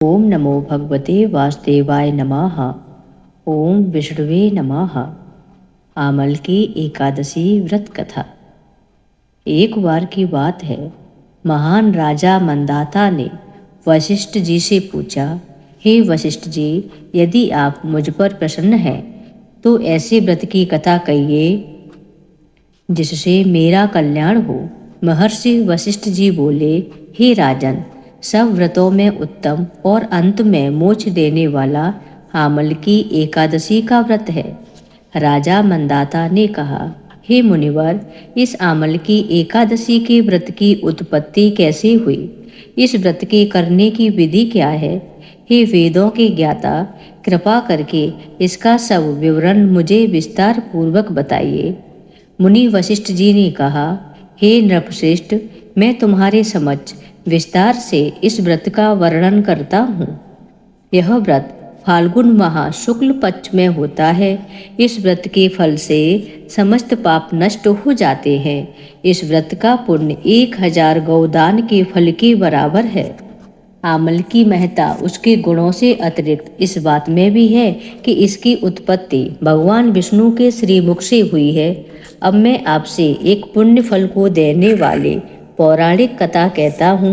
ओम नमो भगवते वासुदेवाय नमः। ओम विष्णुवे नमः। आमल की एकादशी व्रत कथा। एक बार की बात है, महान राजा मंदाता ने वशिष्ठ जी से पूछा, हे वशिष्ठ जी, यदि आप मुझ पर प्रसन्न हैं तो ऐसे व्रत की कथा कहिए जिससे मेरा कल्याण हो। महर्षि वशिष्ठ जी बोले, हे राजन, सब व्रतों में उत्तम और अंत में मोक्ष देने वाला आमल की एकादशी का व्रत है। राजा मंदाता ने कहा, हे मुनिवर, इस आमल की एकादशी के व्रत की उत्पत्ति कैसे हुई? इस व्रत के करने की विधि क्या है? हे वेदों के ज्ञाता, कृपा करके इसका सब विवरण मुझे विस्तार पूर्वक बताइए। मुनि वशिष्ठ जी ने कहा, हे नृपश्रेष्ठ, मैं तुम्हारे समक्ष विस्तार से इस व्रत का वर्णन करता हूँ। यह व्रत फाल्गुन माह शुक्ल पक्ष में होता है। इस व्रत के फल से समस्त पाप नष्ट हो जाते हैं। इस व्रत का पुण्य 1000 गौदान के फल के बराबर है। आमल की महत्ता उसके गुणों से अतिरिक्त इस बात में भी है कि इसकी उत्पत्ति भगवान विष्णु के श्रीमुख से हुई है। अब मैं आपसे एक पुण्य फल को देने वाले पौराणिक कथा कहता हूँ,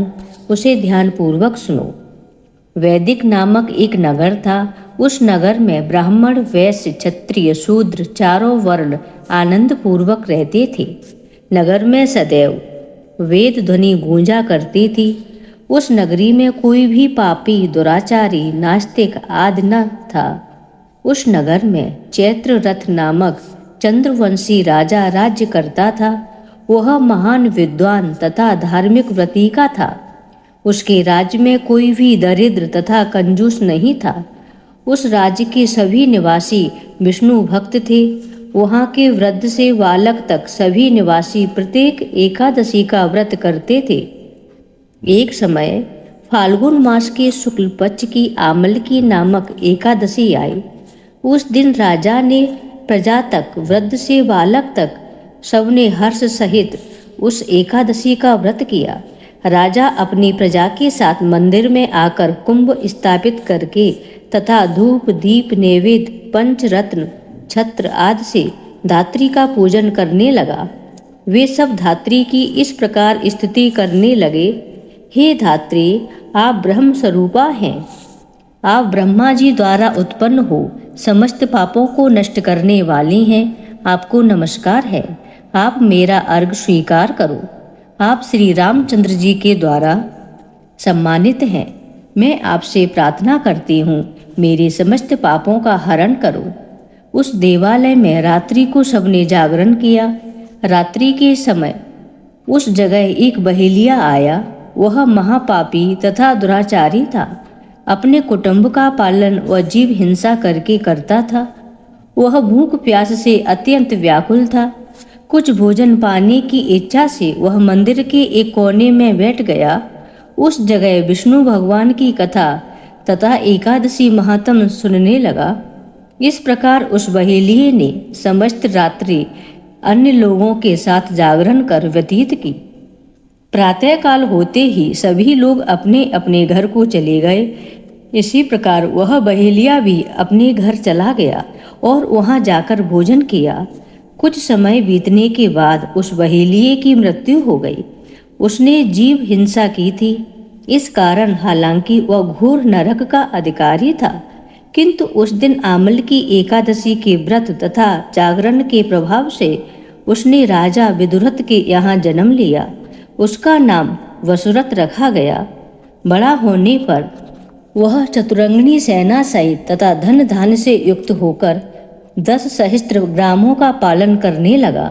उसे ध्यानपूर्वक सुनो। वैदिक नामक एक नगर था। उस नगर में ब्राह्मण, वैश्य, क्षत्रिय, शूद्र चारों वर्ण आनंद पूर्वक रहते थे। नगर में सदैव वेद ध्वनि गूंजा करती थी। उस नगरी में कोई भी पापी, दुराचारी, नास्तिक आदि न था। उस नगर में चैत्र रथ नामक चंद्रवंशी राजा राज्य करता था। वह महान विद्वान तथा धार्मिक व्रती का था। उसके राज्य में कोई भी दरिद्र तथा कंजूस नहीं था। उस राज्य के सभी निवासी विष्णु भक्त थे। वहाँ के वृद्ध से बालक तक सभी निवासी प्रत्येक एकादशी का व्रत करते थे। एक समय फाल्गुन मास के शुक्ल पक्ष की आमल की नामक एकादशी आई। उस दिन राजा ने प्रजा तक, वृद्ध से बालक तक, सबने हर्ष सहित उस एकादशी का व्रत किया। राजा अपनी प्रजा के साथ मंदिर में आकर कुंभ स्थापित करके तथा धूप, दीप, नैवेद्य, पंचरत्न, छत्र आदि से धात्री का पूजन करने लगा। वे सब धात्री की इस प्रकार स्तुति करने लगे, हे धात्री, आप ब्रह्म स्वरूपा हैं। आप ब्रह्मा जी द्वारा उत्पन्न हो समस्त पापों को नष्ट करने वाली हैं। आपको नमस्कार है। आप मेरा अर्घ स्वीकार करो। आप श्री रामचंद्र जी के द्वारा सम्मानित हैं। मैं आपसे प्रार्थना करती हूँ, मेरे समस्त पापों का हरण करो। उस देवालय में रात्रि को सबने जागरण किया। रात्रि के समय उस जगह एक बहेलिया आया। वह महापापी तथा दुराचारी था। अपने कुटुंब का पालन व जीव हिंसा करके करता था। वह भूख प्यास से अत्यंत व्याकुल था। कुछ भोजन पाने की इच्छा से वह मंदिर के एक कोने में बैठ गया। उस जगह विष्णु भगवान की कथा तथा एकादशी महात्म सुनने लगा। इस प्रकार उस बहेलिये ने समस्त रात्रि अन्य लोगों के साथ जागरण कर व्यतीत की। प्रातःकाल होते ही सभी लोग अपने अपने घर को चले गए। इसी प्रकार वह बहेलिया भी अपने घर चला गया और वहां जाकर भोजन किया। कुछ समय बीतने के बाद उस बहेलिये की मृत्यु हो गई। उसने जीव हिंसा की थी। इस कारण हालांकि वह घोर नरक का अधिकारी था, किंतु उस दिन आमल की एकादशी के व्रत तथा जागरण के प्रभाव से उसने राजा विदुरथ के यहाँ जन्म लिया। उसका नाम वसुरथ रखा गया। बड़ा होने पर वह चतुरंगिणी सेना सहित तथा धन धान्य से युक्त होकर 10 सहस्त्र ग्रामों का पालन करने लगा।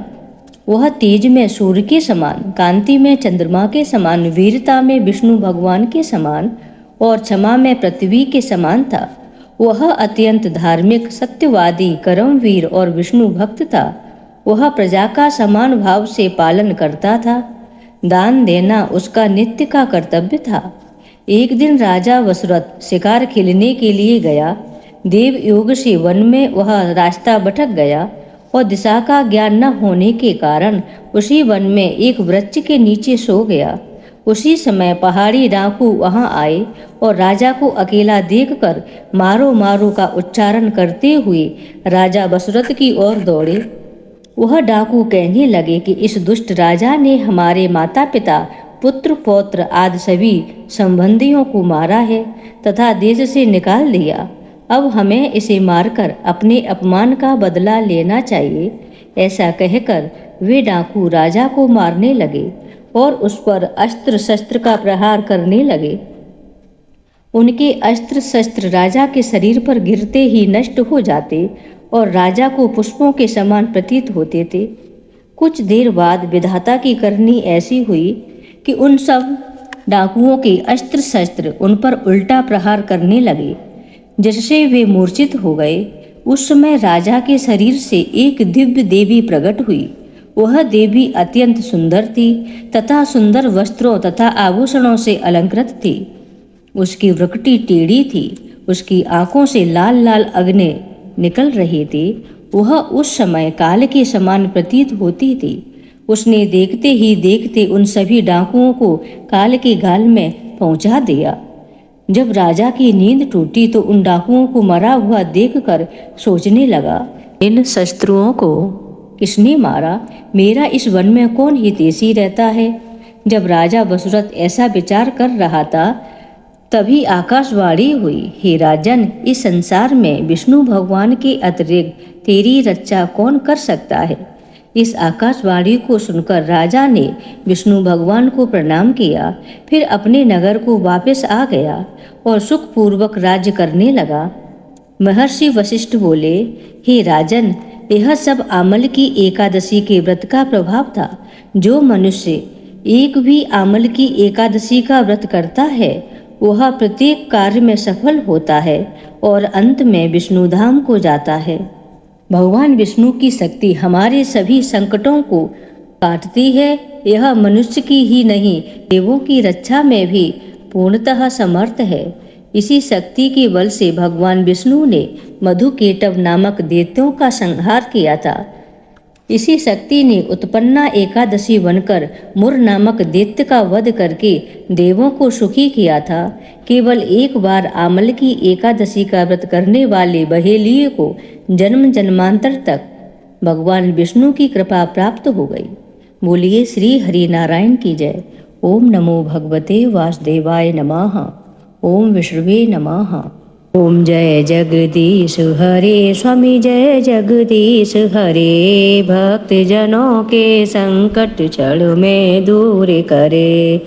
वह तेज में सूर्य के समान, कांति में चंद्रमा के समान, वीरता में विष्णु भगवान के समान और क्षमा में पृथ्वी के समान था। वह अत्यंत धार्मिक, सत्यवादी, कर्मवीर और विष्णु भक्त था। वह प्रजा का समान भाव से पालन करता था। दान देना उसका नित्य का कर्तव्य था। एक दिन राजा वसुरथ शिकार खेलने के लिए गया। देव योग से वन में वह रास्ता भटक गया और दिशा का ज्ञान न होने के कारण उसी वन में एक वृक्ष के नीचे सो गया। उसी समय पहाड़ी डाकू वहां आए और राजा को अकेला देखकर मारो मारो का उच्चारण करते हुए राजा दशरथ की ओर दौड़े। वह डाकू कहने लगे कि इस दुष्ट राजा ने हमारे माता पिता, पुत्र पौत्र आदि सभी संबंधियों को मारा है तथा देश से निकाल दिया। अब हमें इसे मारकर अपने अपमान का बदला लेना चाहिए। ऐसा कहकर वे डाकू राजा को मारने लगे और उस पर अस्त्र शस्त्र का प्रहार करने लगे। उनके अस्त्र शस्त्र राजा के शरीर पर गिरते ही नष्ट हो जाते और राजा को पुष्पों के समान प्रतीत होते थे। कुछ देर बाद विधाता की करनी ऐसी हुई कि उन सब डाकुओं के अस्त्र शस्त्र उन पर उल्टा प्रहार करने लगे, जिससे वे मूर्छित हो गए। उस समय राजा के शरीर से एक दिव्य देवी प्रकट हुई। वह देवी अत्यंत सुंदर थी तथा सुंदर वस्त्रों तथा आभूषणों से अलंकृत थी। उसकी वृकटी टेढ़ी थी, उसकी आंखों से लाल लाल अग्नि निकल रही थी। वह उस समय काल के समान प्रतीत होती थी। उसने देखते ही देखते उन सभी डाकुओं को काल के गाल में पहुंचा दिया। जब राजा की नींद टूटी तो उन डाकुओं को मरा हुआ देखकर सोचने लगा, इन शत्रुओं को किसने मारा? मेरा इस वन में कौन हितैषी रहता है? जब राजा दशरथ ऐसा विचार कर रहा था, तभी आकाशवाणी हुई, हे राजन, इस संसार में विष्णु भगवान के अतिरिक्त तेरी रक्षा कौन कर सकता है? इस आकाशवाणी को सुनकर राजा ने विष्णु भगवान को प्रणाम किया, फिर अपने नगर को वापस आ गया और सुखपूर्वक राज्य करने लगा। महर्षि वशिष्ठ बोले, हे राजन, यह सब आमल की एकादशी के व्रत का प्रभाव था। जो मनुष्य एक भी आमल की एकादशी का व्रत करता है, वह प्रत्येक कार्य में सफल होता है और अंत में विष्णु धाम को जाता है। भगवान विष्णु की शक्ति हमारे सभी संकटों को काटती है। यह मनुष्य की ही नहीं, देवों की रक्षा में भी पूर्णतः समर्थ है। इसी शक्ति के बल से भगवान विष्णु ने मधुकेटव नामक दैत्यों का संहार किया था। इसी शक्ति ने उत्पन्ना एकादशी बनकर मुर नामक दैत्य का वध करके देवों को सुखी किया था। केवल एक बार आमल की एकादशी का व्रत करने वाले बहेलिये को जन्म जन्मांतर तक भगवान विष्णु की कृपा प्राप्त हो गई। बोलिए श्री हरि नारायण की जय। ओम नमो भगवते वासुदेवाय नमः। ओम विष्णुवे नमः। ओम जय जगदीश हरे, स्वामी जय जगदीश हरे। भक्त जनों के संकट क्षण में दूर करे।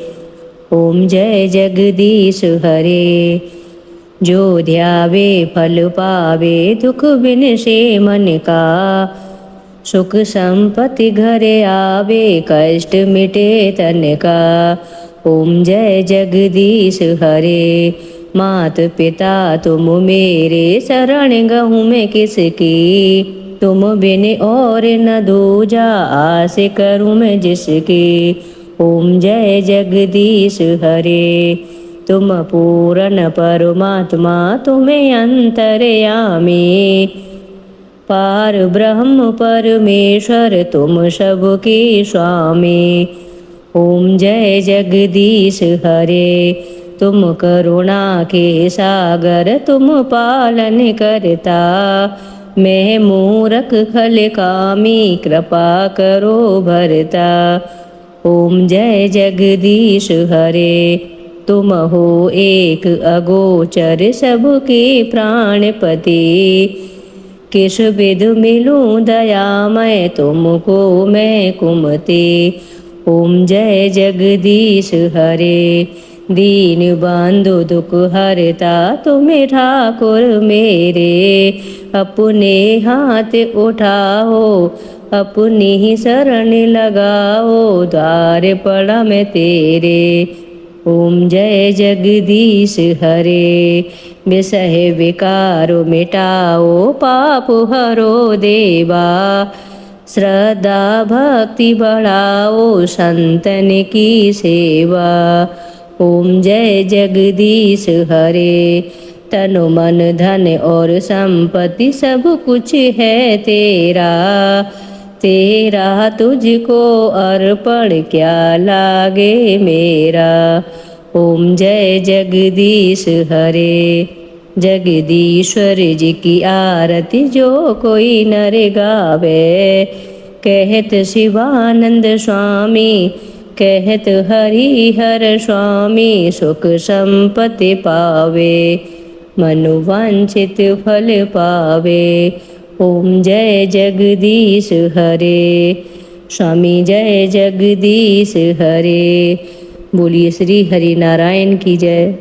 ओम जय जगदीश हरे। जो ध्यावे फल पावे, दुख बिन से मन का। सुख संपत्ति घरे आवे, कष्ट मिटे तन का। ओम जय जगदीश हरे। मात पिता तुम मेरे, शरण गहूँ मैं किसकी। तुम बिन और न दूजा, आस करूँ मैं जिसकी। ओम जय जगदीश हरे। तुम पूर्ण परमात्मा, तुम्हें अंतर्यामी। पार ब्रह्म परमेश्वर, तुम सबके स्वामी। ओम जय जगदीश हरे। तुम करुणा के सागर, तुम पालन करता। मैं मूरख खल कामी, कृपा करो भरता। ओम जय जगदीश हरे। तुम हो एक अगोचर, सबके प्राणपति। किस विध मिलूं दयामय, तुमको मैं कुमति। ओम जय जगदीश हरे। दीन बंधु दुख हरता, तुम्हें ठाकुर मेरे। अपने हाथ उठाओ, अपनी ही शरण लगाओ, द्वार पड़ा मैं तेरे। ओम जय जगदीश हरे। विषह विकार मिटाओ, पाप हरो देवा। श्रद्धा भक्ति बढ़ाओ, संतन की सेवा। ओम जय जगदीश हरे। तनु मन धन और संपत्ति सब कुछ है तेरा। तेरा तुझको अर्पण क्या लागे मेरा। ओम जय जगदीश हरे। जगदीश्वर जी की आरती जो कोई नर गावे। कहत शिवानंद स्वामी कहत हरिहर स्वामी सुख संपत्ति पावे मनोवांछित फल पावे। ओम जय जगदीश हरे। स्वामी जय जगदीश हरे। बोलिए श्री हरि नारायण की जय।